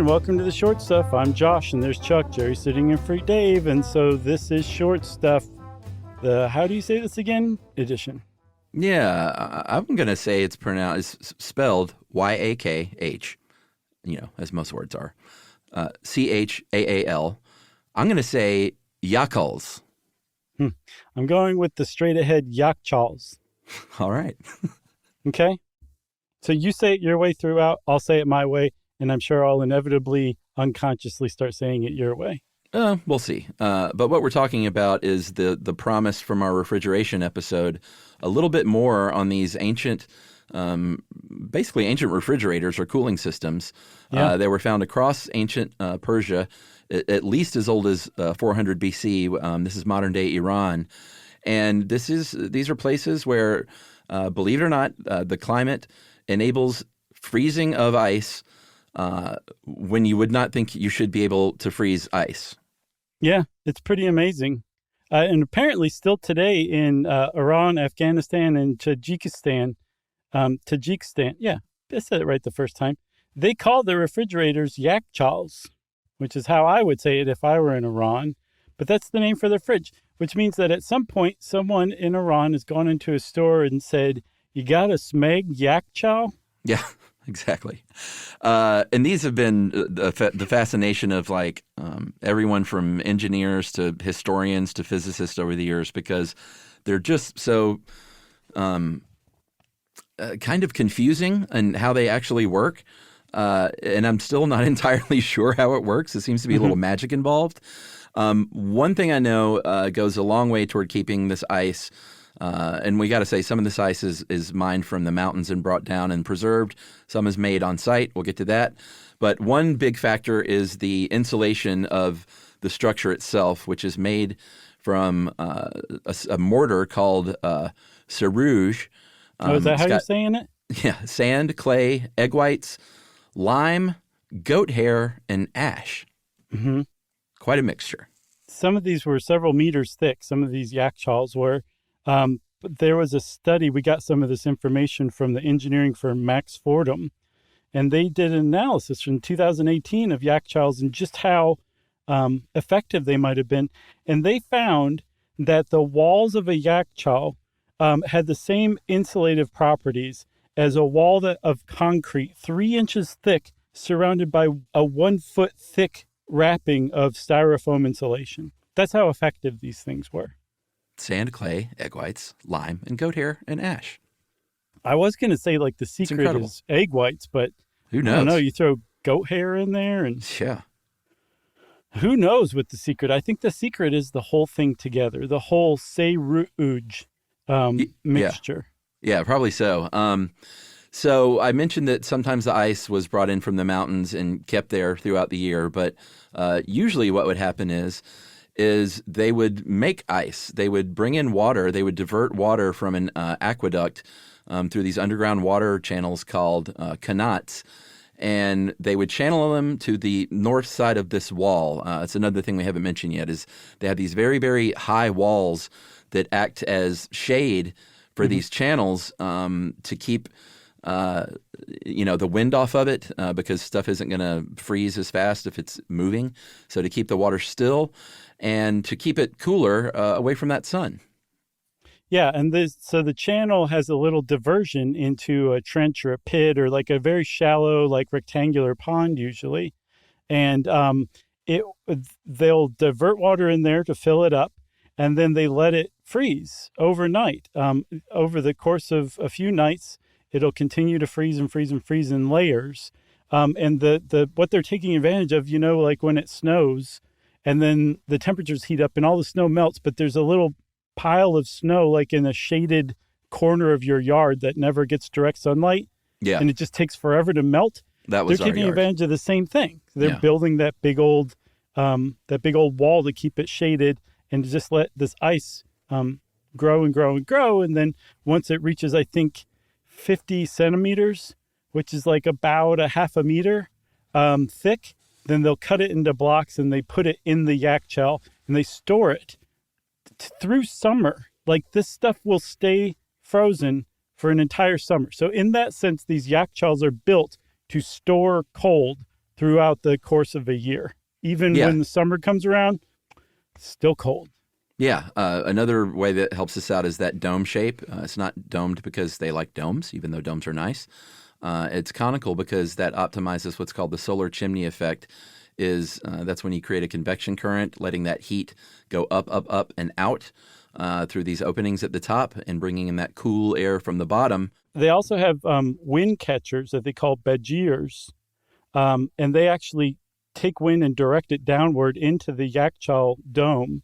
and welcome to the Short Stuff. I'm Josh, and there's Chuck. Jerry sitting in for Dave, and so this is Short Stuff, the, how do you say this again, edition. Yeah, I'm going to say it's spelled Y-A-K-H, as most words are. C-H-A-A-L. I'm going to say Yakhchāls. I'm going with the straight-ahead Yakhchāls. All right. Okay? So you say it your way throughout, I'll say it my way, and I'm sure I'll inevitably, unconsciously start saying it your way. We'll see. But what we're talking about is the promise from our refrigeration episode, a little bit more on these ancient, basically ancient refrigerators or cooling systems. Yeah. They were found across ancient Persia, at least as old as 400 BC. This is modern-day Iran. And these are places where, believe it or not, the climate enables freezing of ice when you would not think you should be able to freeze ice. Yeah, it's pretty amazing. And apparently still today in Iran, Afghanistan, and Tajikistan, yeah, I said it right the first time, they call the refrigerators Yakhchāls, which is how I would say it if I were in Iran. But that's the name for their fridge, which means that at some point, someone in Iran has gone into a store and said, "You got a smeg Yakhchāl?" Yeah, exactly. And these have been the fascination of everyone from engineers to historians to physicists over the years, because they're just so kind of confusing in how they actually work. And I'm still not entirely sure how it works. It seems to be a little magic involved. One thing I know goes a long way toward keeping this ice. And we got to say, some of this ice is mined from the mountains and brought down and preserved. Some is made on site. We'll get to that. But one big factor is the insulation of the structure itself, which is made from a mortar called sarouge. Is that how you're saying it? Yeah, sand, clay, egg whites, lime, goat hair, and ash. Mm-hmm. Quite a mixture. Some of these were several meters thick. Some of these Yakhchāls were. But there was a study, we got some of this information from the engineering firm Max Fordham, and they did an analysis from 2018 of Yakhchāls and just how effective they might have been. And they found that the walls of a Yakhchāl had the same insulative properties as a wall of concrete, 3 inches thick, surrounded by a 1 foot thick wrapping of styrofoam insulation. That's how effective these things were. Sand, clay, egg whites, lime, and goat hair and ash. I was going to say the secret is egg whites, but who knows? I don't know. You throw goat hair in there and yeah. Who knows what the secret? I think the secret is the whole thing together, the whole sarouge mixture. Yeah, probably so. So I mentioned that sometimes the ice was brought in from the mountains and kept there throughout the year, but usually what would happen is they would make ice. They would bring in water. They would divert water from an aqueduct through these underground water channels called qanats, and they would channel them to the north side of this wall. It's another thing we haven't mentioned yet is they have these very, very high walls that act as shade for these channels to keep the wind off of it because stuff isn't going to freeze as fast if it's moving. So to keep the water still and to keep it cooler away from that sun. Yeah, and so the channel has a little diversion into a trench or a pit or a very shallow, rectangular pond usually. And they'll divert water in there to fill it up, and then they let it freeze overnight. Over the course of a few nights, it'll continue to freeze and freeze and freeze in layers. And what they're taking advantage of, when it snows and then the temperatures heat up and all the snow melts, but there's a little pile of snow in a shaded corner of your yard that never gets direct sunlight. Yeah. And it just takes forever to melt. That was They're taking advantage of the same thing. They're Yeah. building that big old wall to keep it shaded and to just let this ice grow and grow and grow. And then once it reaches, I think, 50 centimeters, which is about a half a meter thick, then they'll cut it into blocks and they put it in the Yakhchāl and they store it through summer. This stuff will stay frozen for an entire summer. So in that sense, these Yakhchāls are built to store cold throughout the course of a year. Even Yeah. when the summer comes around, it's still cold. Yeah. Another way that helps us out is that dome shape. It's not domed because they like domes, even though domes are nice. It's conical because that optimizes what's called the solar chimney effect. That's when you create a convection current, letting that heat go up, up, up, and out through these openings at the top and bringing in that cool air from the bottom. They also have wind catchers that they call bedgears, and they actually take wind and direct it downward into the Yakhchāl dome.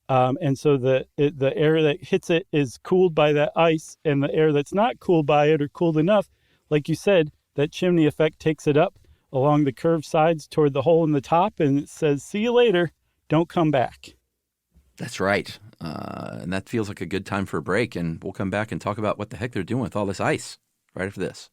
And so the air that hits it is cooled by that ice, and the air that's not cooled by it or cooled enough, like you said, that chimney effect takes it up along the curved sides toward the hole in the top, and it says, see you later, don't come back. That's right. And that feels like a good time for a break, and we'll come back and talk about what the heck they're doing with all this ice right after this.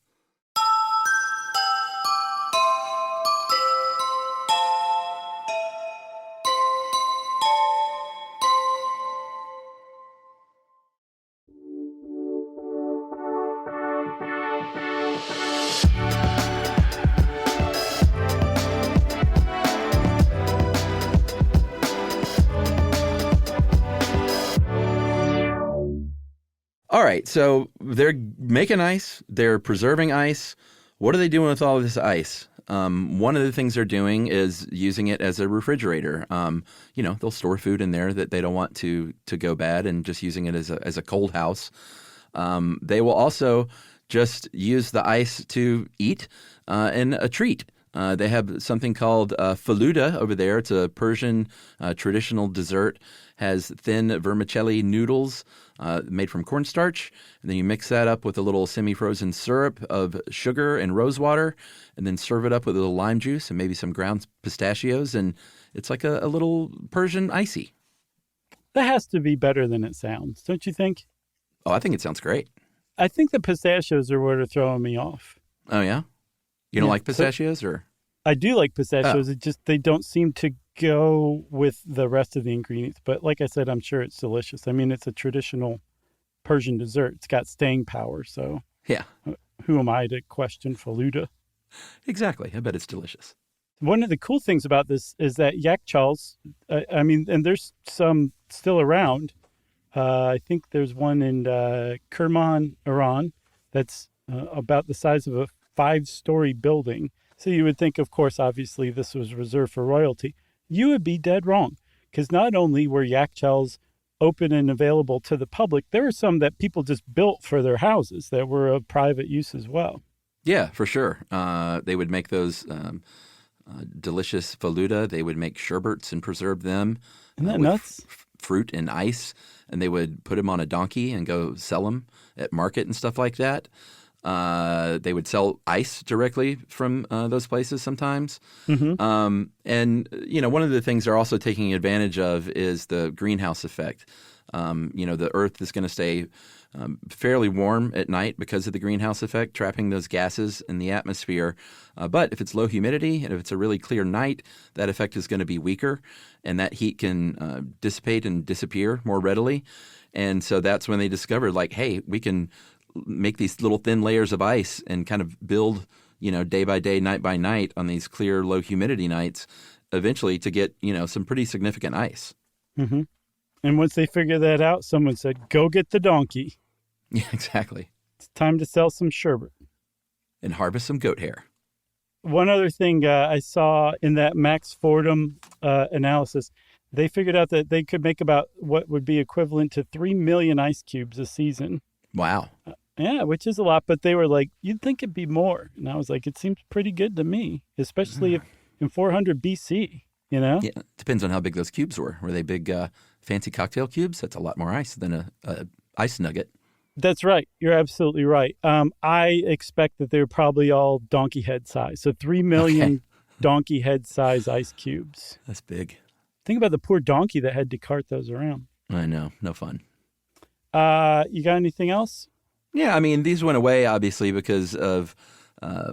All right, so they're making ice, they're preserving ice. What are they doing with all of this ice? One of the things they're doing is using it as a refrigerator. They'll store food in there that they don't want to go bad, and just using it as a cold house. They will also just use the ice to eat in a treat. They have something called faluda over there. It's a Persian traditional dessert. Has thin vermicelli noodles made from cornstarch. And then you mix that up with a little semi-frozen syrup of sugar and rose water, and then serve it up with a little lime juice and maybe some ground pistachios. And it's like a little Persian icy. That has to be better than it sounds, don't you think? Oh, I think it sounds great. I think the pistachios are what are throwing me off. Oh, yeah? You don't like pistachios, or? I do like pistachios. It just, they don't seem to go with the rest of the ingredients. But like I said, I'm sure it's delicious. I mean, it's a traditional Persian dessert. It's got staying power. So Yeah. Who am I to question faluda? Exactly. I bet it's delicious. One of the cool things about this is that Yakhchāls, and there's some still around. I think there's one in Kerman, Iran, that's about the size of a 5-story building. So you would think, of course, obviously this was reserved for royalty. You would be dead wrong, because not only were Yakhchāls open and available to the public, there were some that people just built for their houses that were of private use as well. Yeah, for sure. They would make those delicious faluda. They would make sherbets and preserve them. Isn't that nuts? Fruit and ice, and they would put them on a donkey and go sell them at market and stuff like that. They would sell ice directly from those places sometimes. Mm-hmm. And one of the things they're also taking advantage of is the greenhouse effect. The Earth is going to stay fairly warm at night because of the greenhouse effect, trapping those gases in the atmosphere. But if it's low humidity and if it's a really clear night, that effect is going to be weaker, and that heat can dissipate and disappear more readily. And so that's when they discovered, like, hey, we can make these little thin layers of ice and kind of build, day by day, night by night on these clear, low humidity nights, eventually to get, some pretty significant ice. Mm-hmm. And once they figured that out, someone said, go get the donkey. Yeah, exactly. It's time to sell some sherbet. And harvest some goat hair. One other thing I saw in that Max Fordham analysis, they figured out that they could make about what would be equivalent to 3 million ice cubes a season. Wow. Yeah, which is a lot, but they were like, you'd think it'd be more. And I was like, it seems pretty good to me, especially if in 400 BC, Yeah, depends on how big those cubes were. Were they big, fancy cocktail cubes? That's a lot more ice than a ice nugget. That's right. You're absolutely right. I expect that they're probably all donkey head size. So 3 million donkey head size ice cubes. That's big. Think about the poor donkey that had to cart those around. I know. No fun. You got anything else? Yeah, I mean, these went away, obviously, because of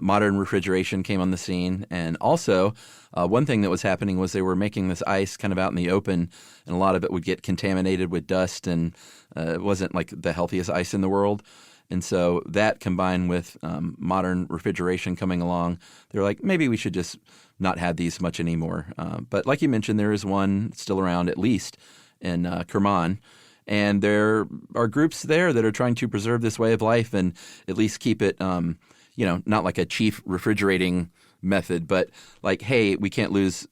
modern refrigeration came on the scene. And also, one thing that was happening was they were making this ice kind of out in the open, and a lot of it would get contaminated with dust, and it wasn't like the healthiest ice in the world. And so that combined with modern refrigeration coming along, they're like, maybe we should just not have these much anymore. But like you mentioned, there is one still around, at least in Kerman. And there are groups there that are trying to preserve this way of life and at least keep it, not like a cheap refrigerating method, but like, hey, we can't lose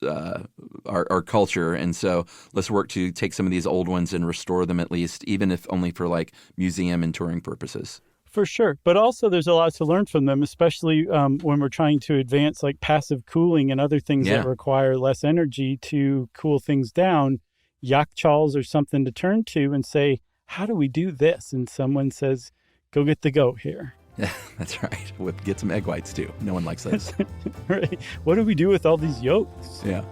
our culture. And so let's work to take some of these old ones and restore them at least, even if only for like museum and touring purposes. For sure. But also there's a lot to learn from them, especially when we're trying to advance like passive cooling and other things that require less energy to cool things down. Yakhchāls are something to turn to and say, how do we do this? And someone says, go get the goat here. Yeah, that's right. Get some egg whites too. No one likes those. Right. What do we do with all these yolks? Yeah.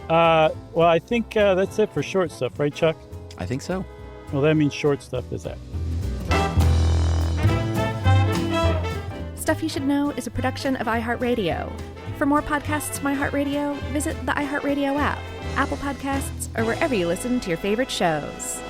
Well, I think that's it for short stuff, right, Chuck? I think so. Well, that means short stuff is that. Stuff You Should Know is a production of iHeartRadio. For more podcasts from iHeartRadio, visit the iHeartRadio app, Apple Podcasts, or wherever you listen to your favorite shows.